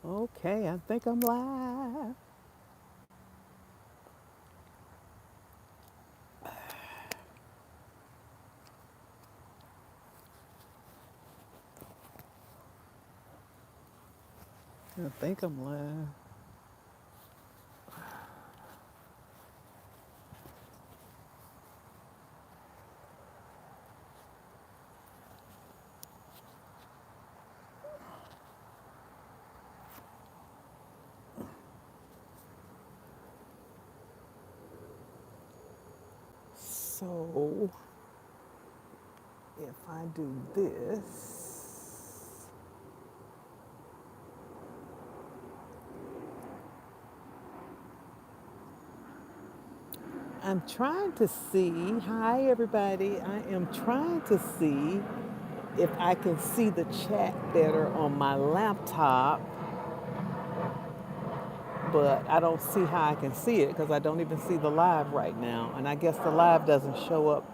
Okay, I think I'm live. I think I'm live. So, if I do this, I'm trying to see. Hi, everybody. I am trying to see if I can see the chat better on my laptop, but I don't see how I can see it because I don't even see the live right now. And I guess the live doesn't show up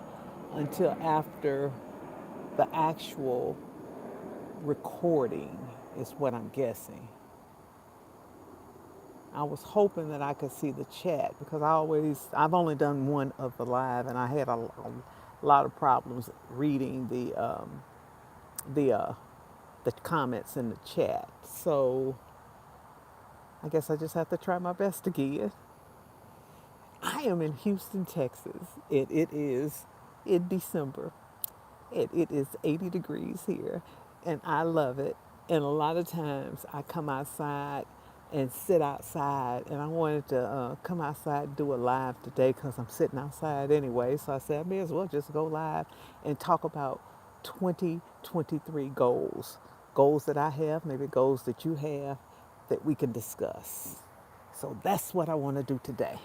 until after the actual recording, is what I'm guessing. I was hoping that I could see the chat because I've only done one of the live and I had a lot of problems reading the, uh, the comments in the chat. So I guess I just have to try my best again. I am in Houston, Texas. It is in December. It is 80 degrees here, and I love it. And a lot of times I come outside and sit outside, and I wanted to come outside and do a live today because I'm sitting outside anyway. So I said I may as well just go live and talk about 2023 goals, goals that I have, maybe goals that you have that we can discuss. So that's what I want to do today.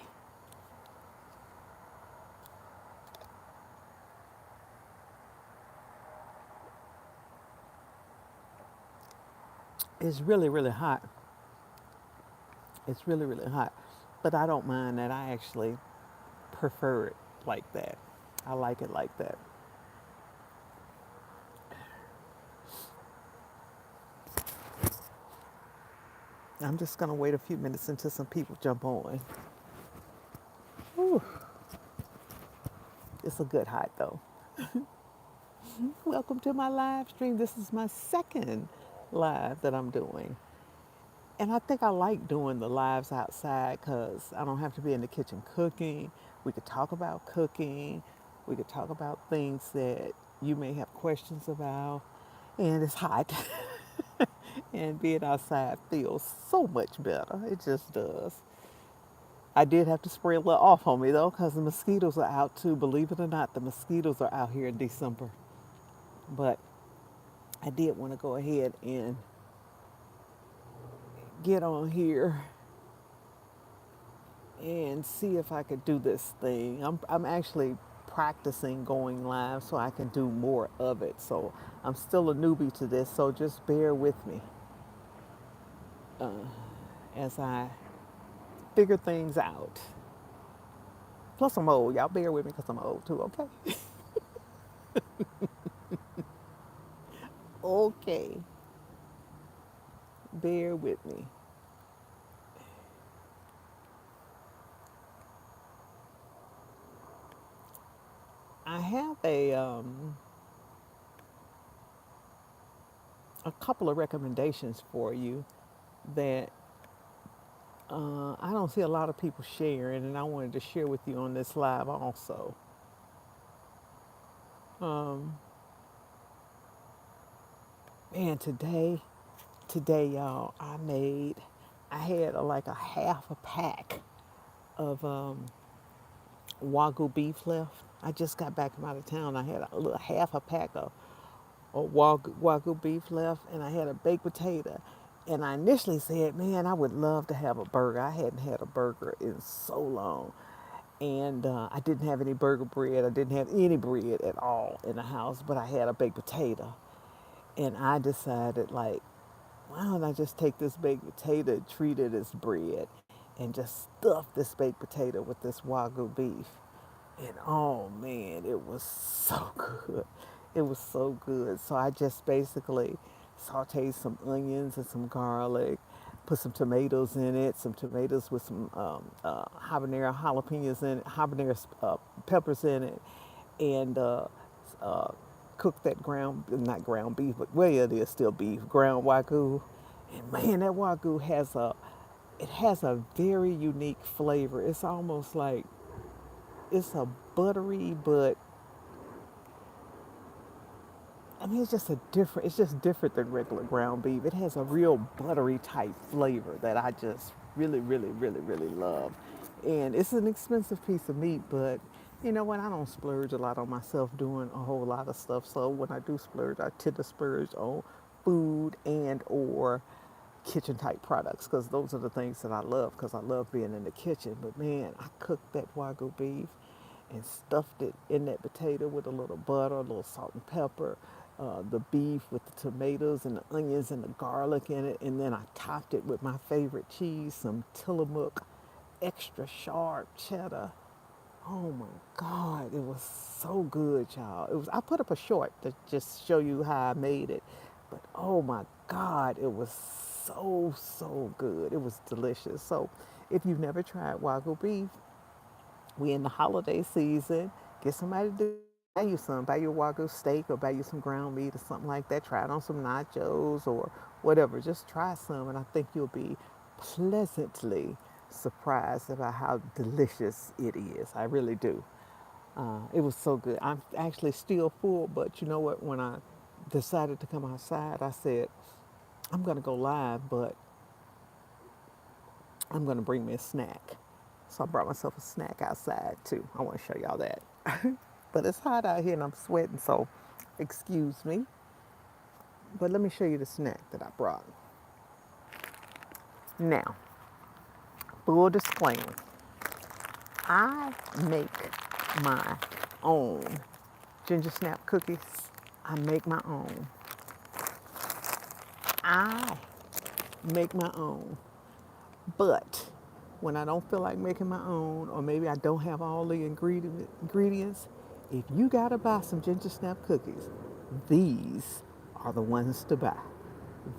It's really, really hot. It's really, really hot. But I don't mind that. I actually prefer it like that. I like it like that. I'm just going to wait a few minutes until some people jump on. Whew, it's a good hot though. Welcome to my live stream. This is my second live that I'm doing. And I think I like doing the lives outside because I don't have to be in the kitchen cooking. We could talk about cooking. We could talk about things that you may have questions about. And it's hot. And being outside feels so much better. It just does. I did have to spray a little off on me though because the mosquitoes are out too. Believe it or not, the mosquitoes are out here in December. But I did want to go ahead and get on here and see if I could do this thing. I'm actually practicing going live so I can do more of it. So I'm still a newbie to this, so just bear with me as I figure things out. Plus, I'm old. Y'all bear with me because I'm old too, okay? Okay, bear with me. I have a couple of recommendations for you that I don't see a lot of people sharing, and I wanted to share with you on this live also. Man, today, y'all, I had like a half a pack of Wagyu beef left. I just got back from out of town. I had a little half a pack of Wagyu beef left, and I had a baked potato. And I initially said, man, I would love to have a burger. I hadn't had a burger in so long. And I didn't have any burger bread. I didn't have any bread at all in the house, but I had a baked potato. And I decided, like, why don't I just take this baked potato and treat it as bread and just stuff this baked potato with this Wagyu beef? And oh man, it was so good. It was so good. So I just basically sauteed some onions and some garlic, put some tomatoes in it, some tomatoes with some habanero jalapenos in it, habanero peppers in it, and uh, cook that not ground beef, but well, yeah, it is still beef, ground wagyu. And man, that wagyu has a very unique flavor. It's almost like it's a buttery, but I mean, it's just different than regular ground beef. It has a real buttery type flavor that I just really, really, really, really love. And it's an expensive piece of meat, but you know what? I don't splurge a lot on myself doing a whole lot of stuff. So when I do splurge, I tend to splurge on food and or kitchen type products because those are the things that I love because I love being in the kitchen. But man, I cooked that wagyu beef and stuffed it in that potato with a little butter, a little salt and pepper, the beef with the tomatoes and the onions and the garlic in it, and then I topped it with my favorite cheese, some Tillamook extra sharp cheddar. Oh my God, it was so good, y'all. It was. I put up a short to just show you how I made it, but oh my God, it was so good. It was delicious. So, if you've never tried wagyu beef, we in the holiday season. Get somebody to buy you some. Buy you a wagyu steak or buy you some ground meat or something like that. Try it on some nachos or whatever. Just try some, and I think you'll be pleasantly surprised about how delicious it is. I really do. It was so good. I'm actually still full, but you know what? When I decided to come outside, I said, I'm going to go live, but I'm going to bring me a snack. So I brought myself a snack outside too. I want to show y'all that. But it's hot out here and I'm sweating, so excuse me. But let me show you the snack that I brought. Now, full disclaimer, I make my own ginger snap cookies. I make my own. I make my own. But when I don't feel like making my own, or maybe I don't have all the ingredients, if you gotta buy some ginger snap cookies, these are the ones to buy.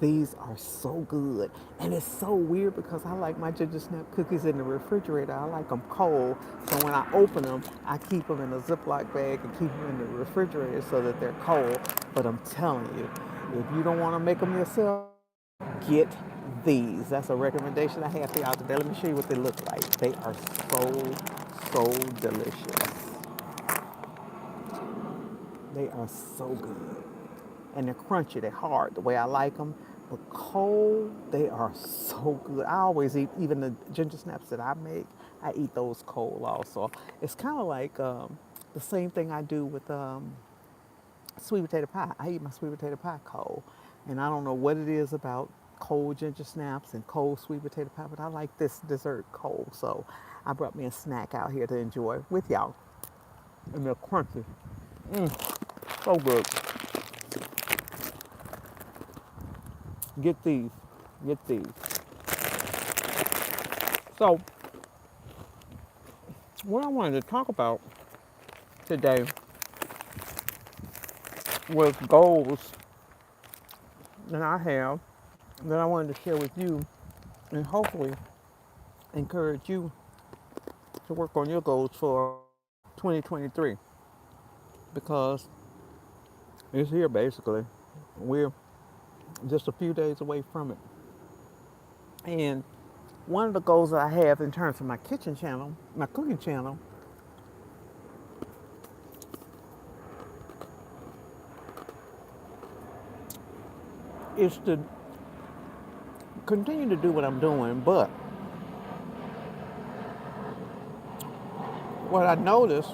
These are so good. And it's so weird because I like my ginger snap cookies in the refrigerator. I like them cold. So when I open them, I keep them in a Ziploc bag and keep them in the refrigerator so that they're cold. But I'm telling you, if you don't want to make them yourself, get these. That's a recommendation I have for y'all today. Let me show you what they look like. They are so delicious. They are so good. And they're crunchy, they're hard the way I like them. But cold, they are so good. I always eat, even the ginger snaps that I make, I eat those cold also. It's kind of like the same thing I do with sweet potato pie. I eat my sweet potato pie cold. And I don't know what it is about cold ginger snaps and cold sweet potato pie, but I like this dessert cold. So I brought me a snack out here to enjoy with y'all. And they're crunchy. So good. Get these. Get these. So, what I wanted to talk about today was goals that I have that I wanted to share with you and hopefully encourage you to work on your goals for 2023 because it's here basically. We're just a few days away from it. And one of the goals that I have in terms of my kitchen channel, my cooking channel, is to continue to do what I'm doing. But what I noticed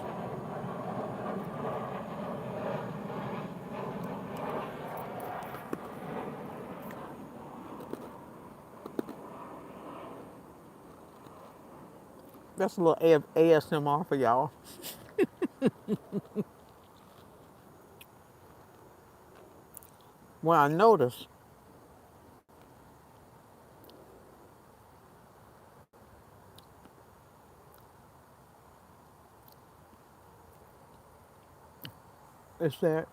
that's a little ASMR for y'all. What I noticed is that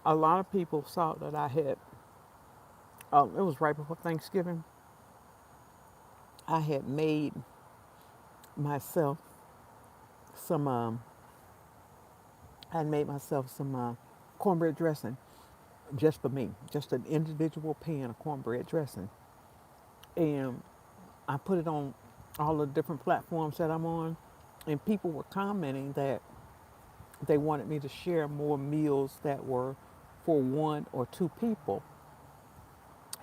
a lot of people saw that I had, it was right before Thanksgiving, I had made myself some, I had made myself some cornbread dressing just for me, just an individual pan of cornbread dressing. And I put it on all the different platforms that I'm on, and people were commenting that they wanted me to share more meals that were for one or two people.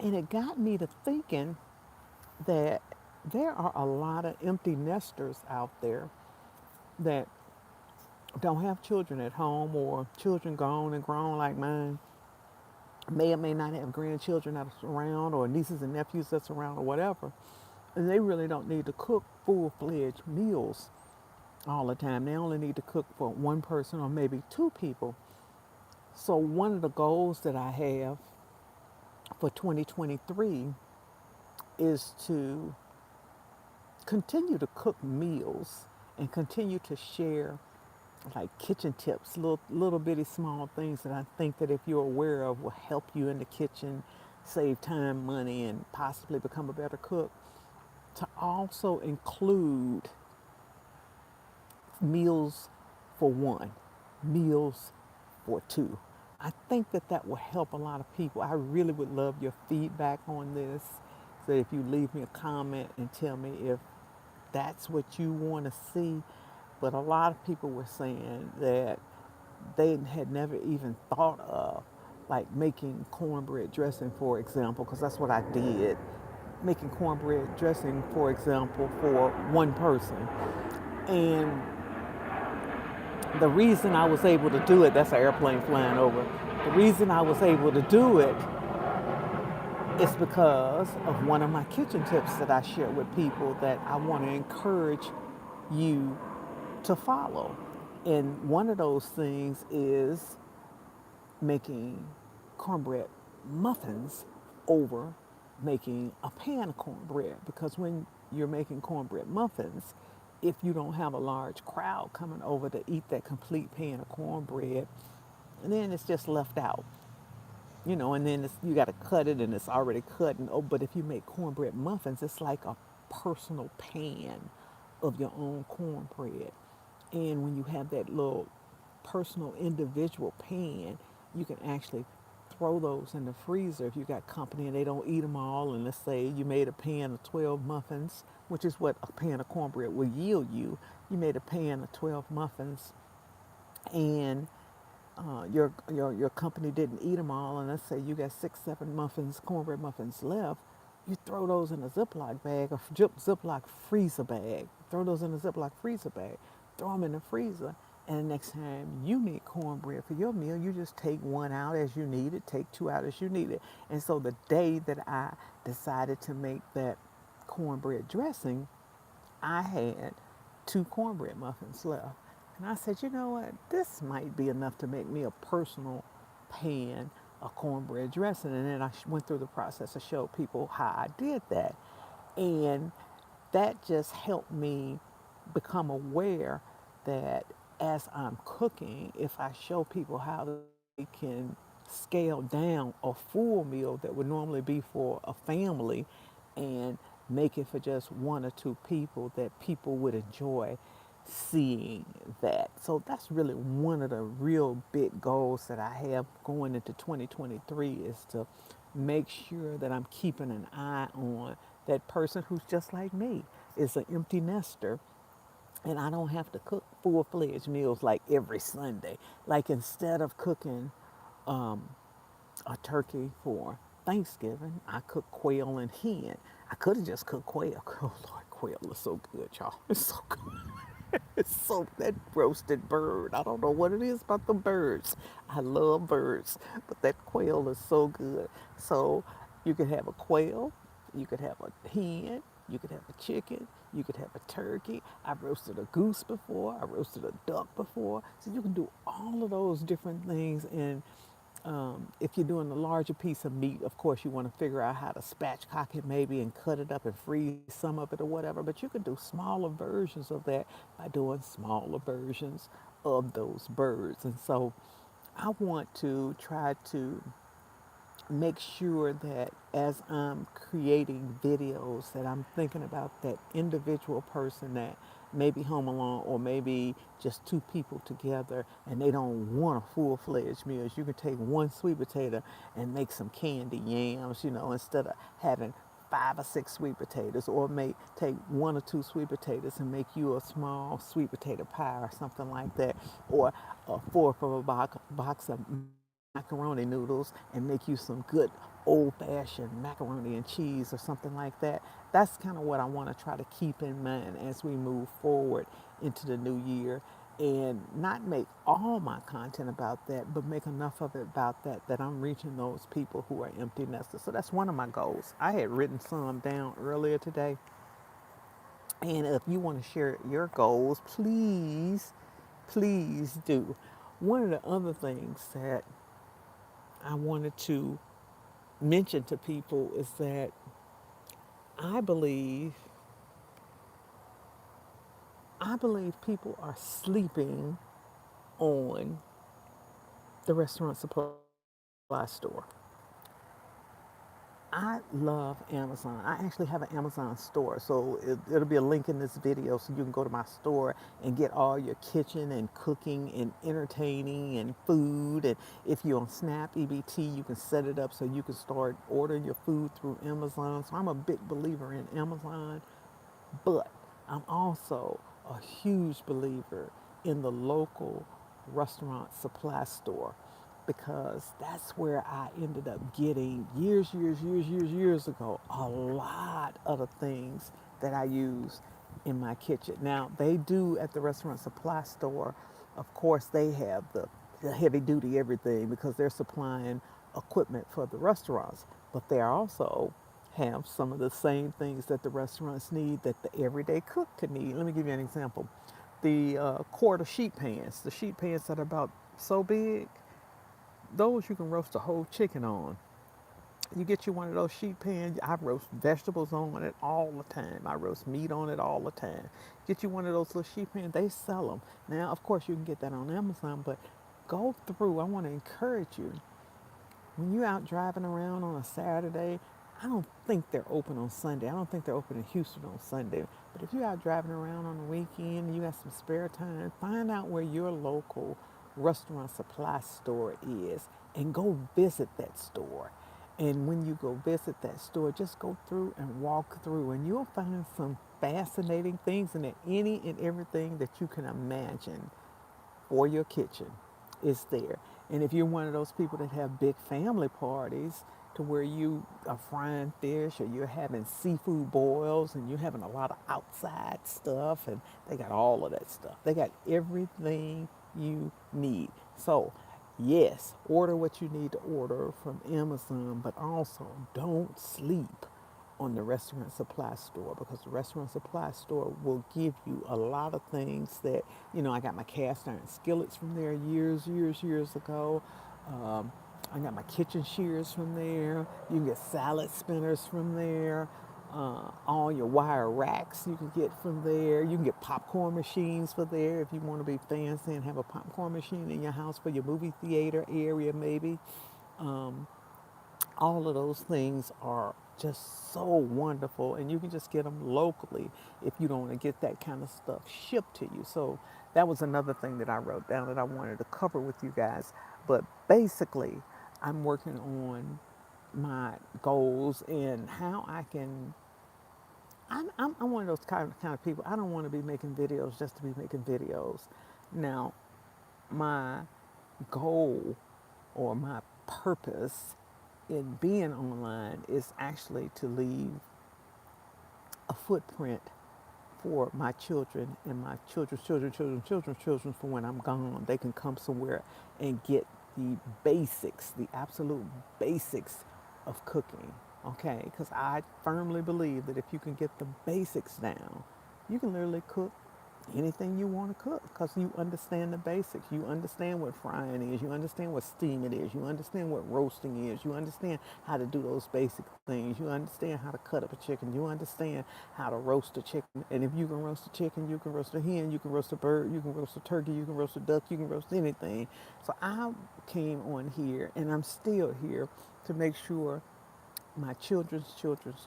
And it got me to thinking that there are a lot of empty nesters out there that don't have children at home, or children gone and grown like mine, may or may not have grandchildren that's around, or nieces and nephews that's around, or whatever. And they really don't need to cook full-fledged meals all the time. They only need to cook for one person or maybe two people. So one of the goals that I have for 2023 is to continue to cook meals and continue to share like kitchen tips, little bitty small things that I think that if you're aware of will help you in the kitchen, save time, money, and possibly become a better cook. To also include meals for one, meals for two. I think that that will help a lot of people. I really would love your feedback on this. So if you leave me a comment and tell me if that's what you want to see. But a lot of people were saying that they had never even thought of like making cornbread dressing, for example, because that's what I did. Making cornbread dressing, for example, for one person. And the reason I was able to do it, that's an airplane flying over. The reason I was able to do it is because of one of my kitchen tips that I share with people that I want to encourage you to follow. And one of those things is making cornbread muffins over making a pan of cornbread. Because when you're making cornbread muffins, if you don't have a large crowd coming over to eat that complete pan of cornbread, then it's just left out. And then you got to cut it and it's already cut. And, oh, but if you make cornbread muffins, it's like a personal pan of your own cornbread. And when you have that little personal individual pan, you can actually throw those in the freezer if you got company and they don't eat them all. And let's say you made a pan of 12 muffins, which is what a pan of cornbread will yield you. You made a pan of 12 muffins, and your company didn't eat them all, and let's say you got 6, 7 muffins, cornbread muffins left. You throw those in a Ziploc bag, a Ziploc freezer bag. Throw those in a Ziploc freezer bag. Throw them in the freezer, and the next time you need cornbread for your meal, you just take one out as you need it, take two out as you need it. And so the day that I decided to make that cornbread dressing, I had 2 cornbread muffins left. And I said, you know what? This might be enough to make me a personal pan of cornbread dressing. And then I went through the process to show people how I did that. And that just helped me become aware that as I'm cooking, if I show people how they can scale down a full meal that would normally be for a family and make it for just one or two people, that people would enjoy seeing that. So that's really one of the real big goals that I have going into 2023, is to make sure that I'm keeping an eye on that person who's just like me, is an empty nester, and I don't have to cook full-fledged meals like every Sunday. Like instead of cooking a turkey for Thanksgiving, I cook quail and hen. I could have just cooked quail. Oh Lord, quail is so good, y'all. It's so good. It's so, that roasted bird. I don't know what it is about the birds. I love birds, but that quail is so good. So you could have a quail, you could have a hen, you could have a chicken, you could have a turkey. I've roasted a goose before, I roasted a duck before. So you can do all of those different things. And if you're doing a larger piece of meat, of course, you want to figure out how to spatchcock it maybe and cut it up and freeze some of it or whatever. But you can do smaller versions of that by doing smaller versions of those birds. And so I want to try to make sure that as I'm creating videos that I'm thinking about that individual person that may be home alone or maybe just two people together and they don't want a full-fledged meal. You can take one sweet potato and make some candy yams, instead of having 5 or 6 sweet potatoes, or may take 1 or 2 sweet potatoes and make you a small sweet potato pie or something like that, or a fourth of a box of macaroni noodles and make you some good old fashioned macaroni and cheese or something like that. That's kind of what I want to try to keep in mind as we move forward into the new year, and not make all my content about that, but make enough of it about that I'm reaching those people who are empty nesters. So that's one of my goals. I had written some down earlier today, and if you want to share your goals, please do. One of the other things that I wanted to mention to people is that I believe I believe people are sleeping on the restaurant supply store. I love Amazon. I actually have an Amazon store, so it'll be a link in this video so you can go to my store and get all your kitchen and cooking and entertaining and food. And if you're on Snap EBT, you can set it up so you can start ordering your food through Amazon. So I'm a big believer in Amazon, but I'm also a huge believer in the local restaurant supply store, because that's where I ended up getting years ago a lot of the things that I use in my kitchen. Now, they do at the restaurant supply store, of course, they have the heavy duty everything because they're supplying equipment for the restaurants, but they also have some of the same things that the restaurants need that the everyday cook could need. Let me give you an example. The quarter sheet pans, the sheet pans that are about so big, those you can roast a whole chicken on. You get you one of those sheet pans. I roast vegetables on it all the time. I roast meat on it all the time. Get you one of those little sheet pans. They sell them. Now, of course, you can get that on Amazon, but go through. I want to encourage you. When you're out driving around on a Saturday, I don't think they're open on Sunday. I don't think they're open in Houston on Sunday. But if you're out driving around on the weekend and you have some spare time, find out where your local restaurant supply store is and go visit that store. And when you go visit that store, just go through and walk through, and you'll find some fascinating things in it. Any and everything that you can imagine for your kitchen is there. And if you're one of those people that have big family parties to where you are frying fish or you're having seafood boils and you're having a lot of outside stuff, and they got all of that stuff. They got everything you need. So, yes, order what you need to order from Amazon, but also don't sleep on the restaurant supply store, because the restaurant supply store will give you a lot of things that, I got my cast iron skillets from there years ago. Um, I got my kitchen shears from there. You can get salad spinners from there. All your wire racks you can get from there. You can get popcorn machines for there if you want to be fancy and have a popcorn machine in your house for your movie theater area, maybe. All of those things are just so wonderful, and you can just get them locally if you don't want to get that kind of stuff shipped to you. So that was another thing that I wrote down that I wanted to cover with you guys. But basically, I'm working on my goals and how I can. I'm one of those kind of people. I don't want to be making videos just to be making videos. Now, my goal or my purpose in being online is actually to leave a footprint for my children and my children for when I'm gone. They can come somewhere and get the basics, the absolute basics of cooking. Okay, because I firmly believe that if you can get the basics down, you can literally cook anything you want to cook because you understand the basics. You understand what frying is. You understand what steaming is. You understand what roasting is. You understand how to do those basic things. You understand how to cut up a chicken. You understand how to roast a chicken. And if you can roast a chicken, you can roast a hen, you can roast a bird, you can roast a turkey, you can roast a duck, you can roast anything. So I came on here and I'm still here to make sure my children's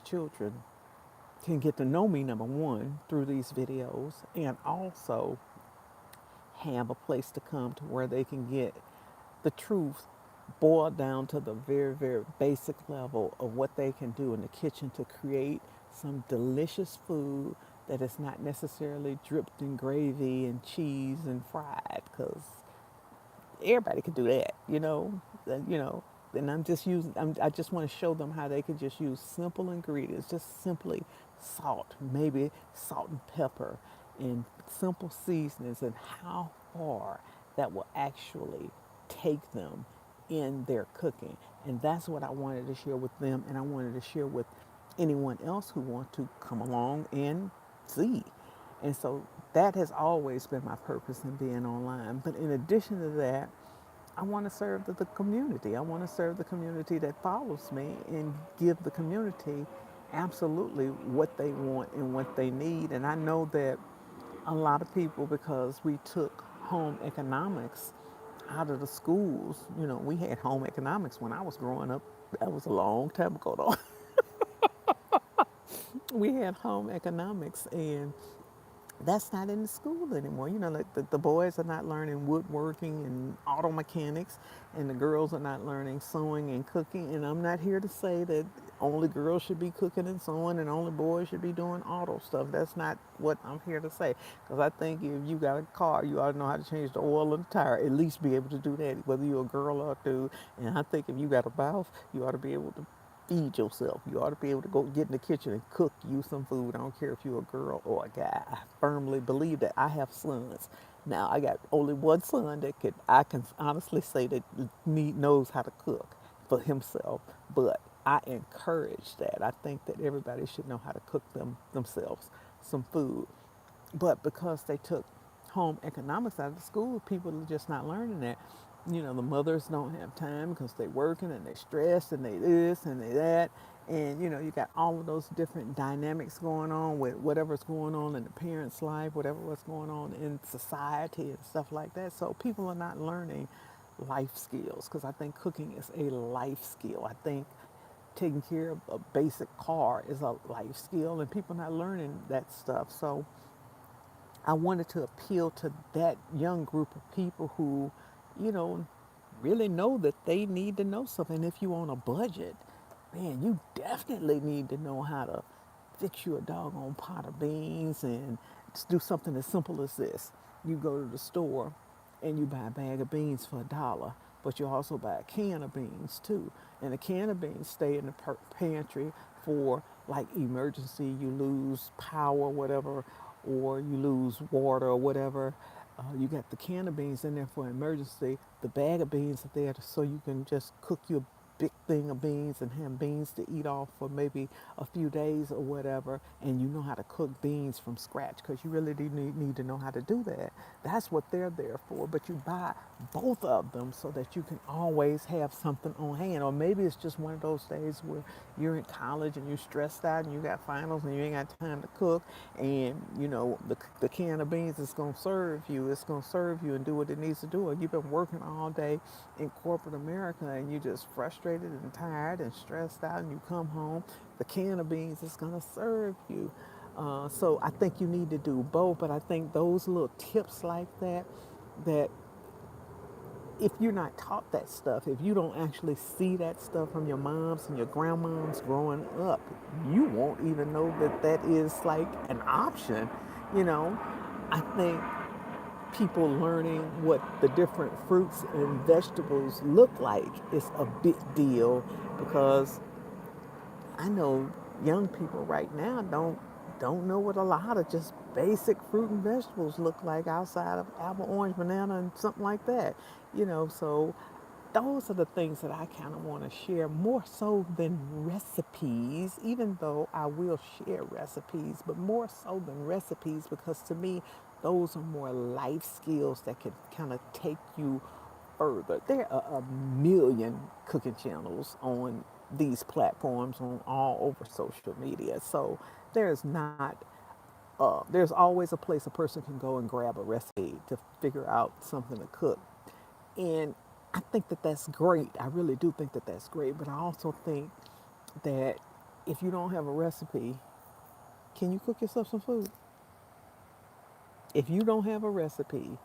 children can get to know me, number one, through these videos, and also have a place to come to where they can get the truth boiled down to the very, very basic level of what they can do in the kitchen to create some delicious food that is not necessarily dripped in gravy and cheese and fried, because everybody can do that, you know. And I just want to show them how they can just use simple ingredients, just simply salt, maybe salt and pepper, and simple seasonings, and how far that will actually take them in their cooking. And that's what I wanted to share with them, and I wanted to share with anyone else who want to come along and see. And so that has always been my purpose in being online. But in addition to that, I want to serve the community. I want to serve the community that follows me and give the community absolutely what they want and what they need. And I know that a lot of people, because we took home economics out of the schools, we had home economics when I was growing up. That was a long time ago, though. We had home economics, and that's not in the school anymore. Like the boys are not learning woodworking and auto mechanics, and the girls are not learning sewing and cooking. And I'm not here to say that only girls should be cooking and sewing and only boys should be doing auto stuff. That's not what I'm here to say. Because I think if you got a car, you ought to know how to change the oil in the tire, at least be able to do that, whether you're a girl or a dude. And I think if you got a mouth, you ought to be able to feed yourself. You ought to be able to go get in the kitchen and cook you some food. I don't care if you're a girl or a guy. I firmly believe that. I have sons. Now I got only one son that I can honestly say that knows how to cook for himself. But I encourage that. I think that everybody should know how to cook themselves some food. But because they took home economics out of the school, people are just not learning that. The mothers don't have time because they're working and they're stressed and they this and they that. And you got all of those different dynamics going on with whatever's going on in the parent's life, what's going on in society and stuff like that. So people are not learning life skills, because I think cooking is a life skill. I think taking care of a basic car is a life skill, and people are not learning that stuff. So I wanted to appeal to that young group of people who, you know, really know that they need to know something. If you on a budget, man, you definitely need to know how to fix you a doggone pot of beans, and just do something as simple as this. You go to the store and you buy a bag of beans for $1, but you also buy a can of beans too. And a can of beans stay in the pantry for like emergency, you lose power, whatever, or you lose water or whatever. You got the can of beans in there for emergency. The bag of beans are there so you can just cook your big thing of beans and have beans to eat off for maybe a few days or whatever. And you know how to cook beans from scratch, because you really do need to know how to do that. That's what they're there for. But you buy both of them so that you can always have something on hand. Or maybe it's just one of those days where you're in college and you're stressed out and you got finals and you ain't got time to cook, and the can of beans is going to serve you. It's going to serve you and do what it needs to do. Or you've been working all day in corporate America and you're just frustrated and tired and stressed out, and you come home, the can of beans is going to serve you. So I think you need to do both. But I think those little tips like that if you're not taught that stuff, if you don't actually see that stuff from your moms and your grandmoms growing up, you won't even know that that is like an option. You know, I think people learning what the different fruits and vegetables look like is a big deal, because I know young people right now don't know what a lot of just basic fruit and vegetables look like outside of apple, orange, banana, and something like that. So those are the things that I kind of want to share more so than recipes, even though I will share recipes, but more so than recipes, because to me, those are more life skills that can kind of take you further. There are a million cooking channels on these platforms on all over social media. So there's not there's always a place a person can go and grab a recipe to figure out something to cook. And I think that that's great. I really do think that that's great. But I also think that if you don't have a recipe, can you cook yourself some food? If you don't have a recipe,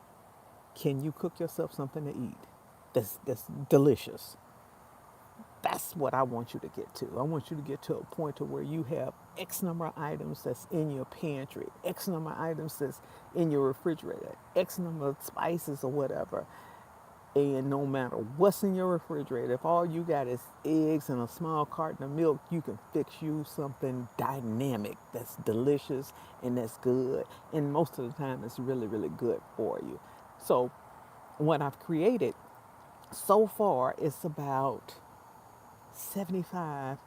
can you cook yourself something to eat that's delicious? That's what I want you to get to. I want you to get to a point to where you have X number of items that's in your pantry, X number of items that's in your refrigerator, X number of spices or whatever. And no matter what's in your refrigerator, if all you got is eggs and a small carton of milk, you can fix you something dynamic that's delicious and that's good. And most of the time, it's really, really good for you. So, what I've created so far is about 75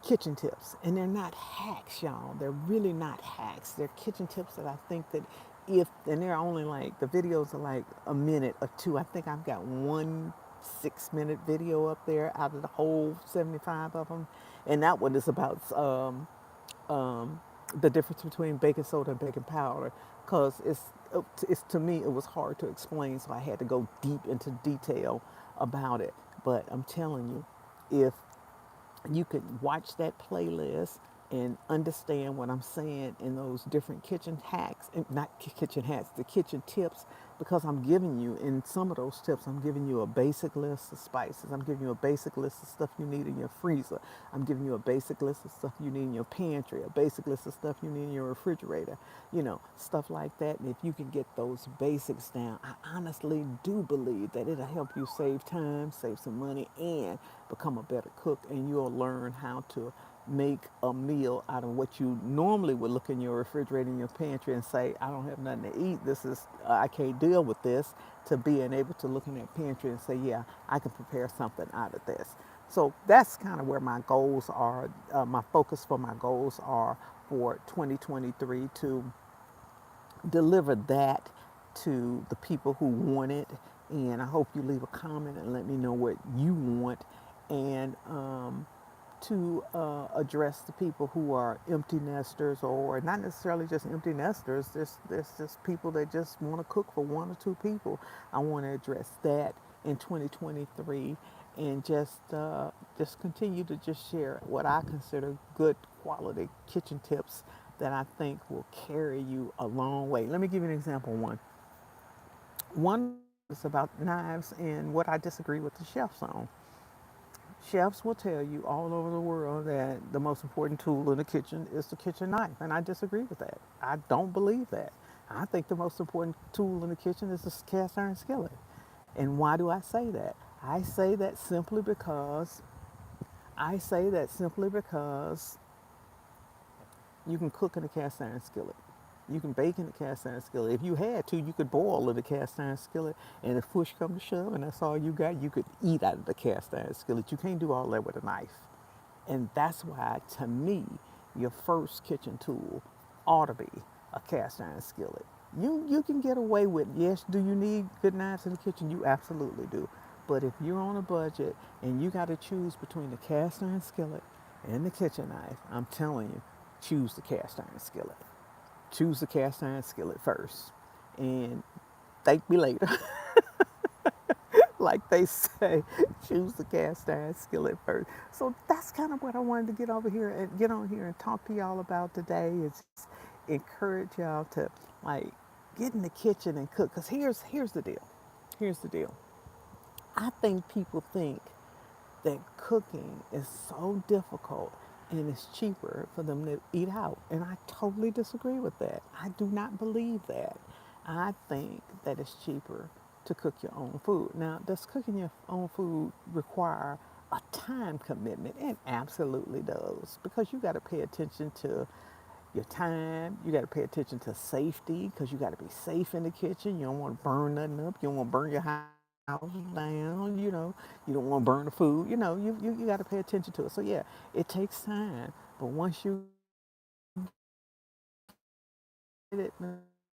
kitchen tips, and they're not hacks, y'all. They're really not hacks. They're kitchen tips that I think that if, and they're only like, the videos are like a minute or two. I think I've got one 6 minute video up there out of the whole 75 of them, and that one is about um, the difference between baking soda and baking powder, because it's to me it was hard to explain, so I had to go deep into detail about it. But I'm telling you, if you could watch that playlist and understand what I'm saying in those different kitchen hacks, and not kitchen hacks, the kitchen tips, because I'm giving you, in some of those tips, I'm giving you a basic list of spices. I'm giving you a basic list of stuff you need in your freezer. I'm giving you a basic list of stuff you need in your pantry, a basic list of stuff you need in your refrigerator, stuff like that. And if you can get those basics down, I honestly do believe that it'll help you save time, save some money, and become a better cook. And you'll learn how to make a meal out of what you normally would look in your refrigerator, in your pantry, and say, I don't have nothing to eat. I can't deal with this, to being able to look in that pantry and say, yeah, I can prepare something out of this. So that's kind of where my goals are. My focus for my goals are for 2023, to deliver that to the people who want it. And I hope you leave a comment and let me know what you want. And to address the people who are empty nesters, or not necessarily just empty nesters. There's just people that just want to cook for one or two people. I want to address that in 2023, and just continue to just share what I consider good quality kitchen tips that I think will carry you a long way. Let me give you an example. One is about knives and what I disagree with the chefs on. Chefs will tell you all over the world that the most important tool in the kitchen is the kitchen knife, and I disagree with that. I don't believe that. I think the most important tool in the kitchen is the cast iron skillet. And why do I say that? I say that simply because you can cook in a cast iron skillet. You can bake in a cast iron skillet. If you had to, you could boil in a cast iron skillet, and if push come to shove and that's all you got, you could eat out of the cast iron skillet. You can't do all that with a knife. And that's why, to me, your first kitchen tool ought to be a cast iron skillet. You can get away with, yes, do you need good knives in the kitchen? You absolutely do. But if you're on a budget and you got to choose between the cast iron skillet and the kitchen knife, I'm telling you, choose the cast iron skillet. Choose the cast iron skillet first, and thank me later. Like they say, choose the cast iron skillet first. So that's kind of what I wanted to get on here and talk to y'all about today. Is encourage y'all to, like, get in the kitchen and cook. Cause here's the deal. Here's the deal. I think people think that cooking is so difficult and it's cheaper for them to eat out. And I totally disagree with that. I do not believe that. I think that it's cheaper to cook your own food. Now, does cooking your own food require a time commitment? It absolutely does, because you got to pay attention to your time. You got to pay attention to safety, because you got to be safe in the kitchen. You don't want to burn nothing up. You don't want to burn your house down. You don't want to burn the food. You got to pay attention to it. So yeah, it takes time. But once you get it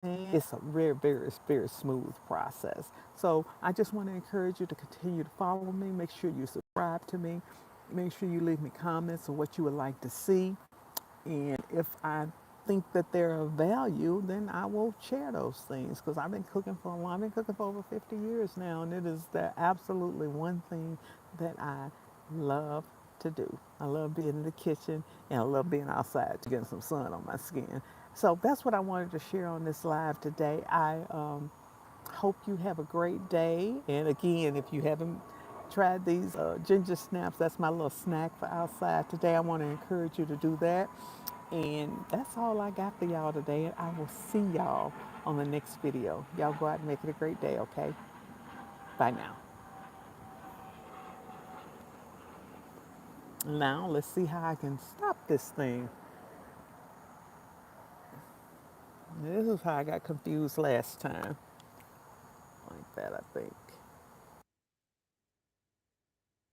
It's a very, very, very smooth process. So I just want to encourage you to continue to follow me. Make sure you subscribe to me. Make sure you leave me comments on what you would like to see. And if I think that they're of value, then I will share those things because I've been cooking for a while. I've been cooking for over 50 years now, and it is the absolutely one thing that I love to do. I love being in the kitchen and I love being outside to get some sun on my skin. So that's what I wanted to share on this live today. I hope you have a great day. And again, if you haven't tried these ginger snaps, that's my little snack for outside today. I want to encourage you to do that. And that's all I got for y'all today. And I will see y'all on the next video. Y'all go out and make it a great day, okay? Bye now. Now, let's see how I can stop this thing. This is how I got confused last time. Like that, I think.